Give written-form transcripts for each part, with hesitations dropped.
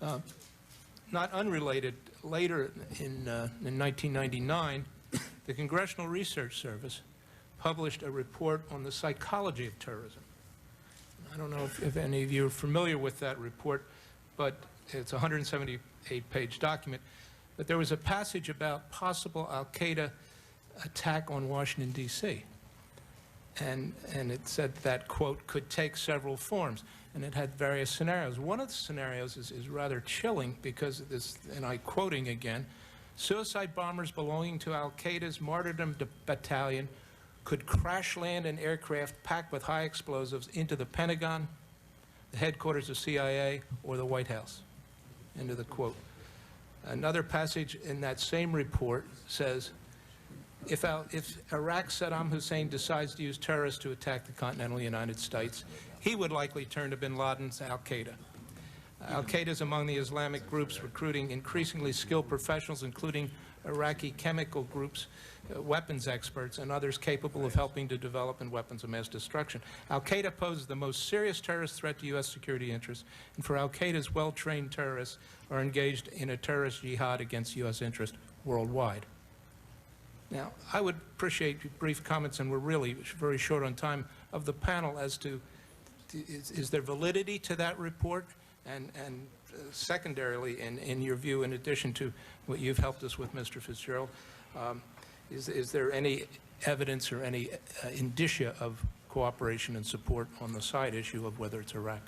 Not unrelated, later in 1999, the Congressional Research Service published a report on the psychology of terrorism. I don't know if any of you are familiar with that report, but it's a 178-page document. But there was a passage about possible al-Qaeda attack on Washington, D.C. And it said that, quote, could take several forms. And it had various scenarios. One of the scenarios is rather chilling because of this, and I'm quoting again, suicide bombers belonging to al-Qaeda's Martyrdom Battalion could crash land an aircraft packed with high explosives into the Pentagon, the headquarters of CIA, or the White House. End of the quote. Another passage in that same report says, if Iraq's Saddam Hussein decides to use terrorists to attack the continental United States, he would likely turn to bin Laden's al-Qaeda. Al-Qaeda is among the Islamic groups recruiting increasingly skilled professionals, including Iraqi chemical groups, weapons experts, and others capable of helping to develop weapons of mass destruction. Al-Qaeda poses the most serious terrorist threat to U.S. security interests, and for Al-Qaeda's well-trained terrorists are engaged in a terrorist jihad against U.S. interests worldwide. Now, I would appreciate brief comments, and we're really very short on time, of the panel as to is there validity to that report? And secondarily, in your view, in addition to what you've helped us with, Mr. Fitzgerald, is there any evidence or any indicia of cooperation and support on the side issue of whether it's Iraq?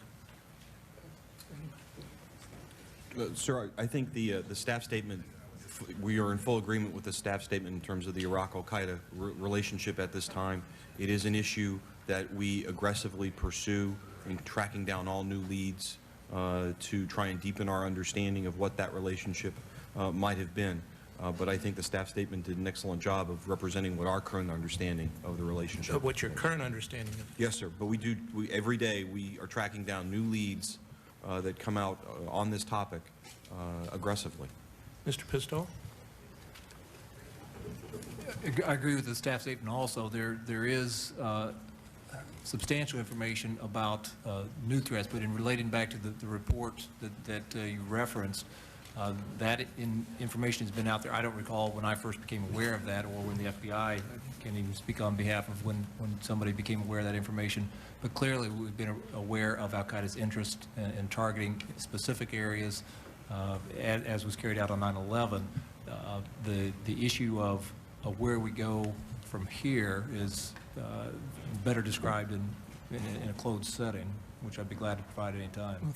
Sir, I think the staff statement, we are in full agreement with the staff statement in terms of the Iraq-al-Qaeda relationship at this time. It is an issue that we aggressively pursue in tracking down all new leads to try and deepen our understanding of what that relationship might have been. But I think the staff statement did an excellent job of representing what our current understanding of the relationship. What's your current understanding of it? Yes, sir. But every day we are tracking down new leads that come out on this topic aggressively. Mr. Pistole? I agree with the staff statement also. There is substantial information about new threats, but in relating back to the report that you referenced, that information has been out there. I don't recall when I first became aware of that, or when the FBI, I can't even speak on behalf of when somebody became aware of that information, but clearly we've been aware of al-Qaeda's interest in targeting specific areas as was carried out on 9/11. The issue of where we go from here is better described in a closed setting, which I'd be glad to provide at any time. Well,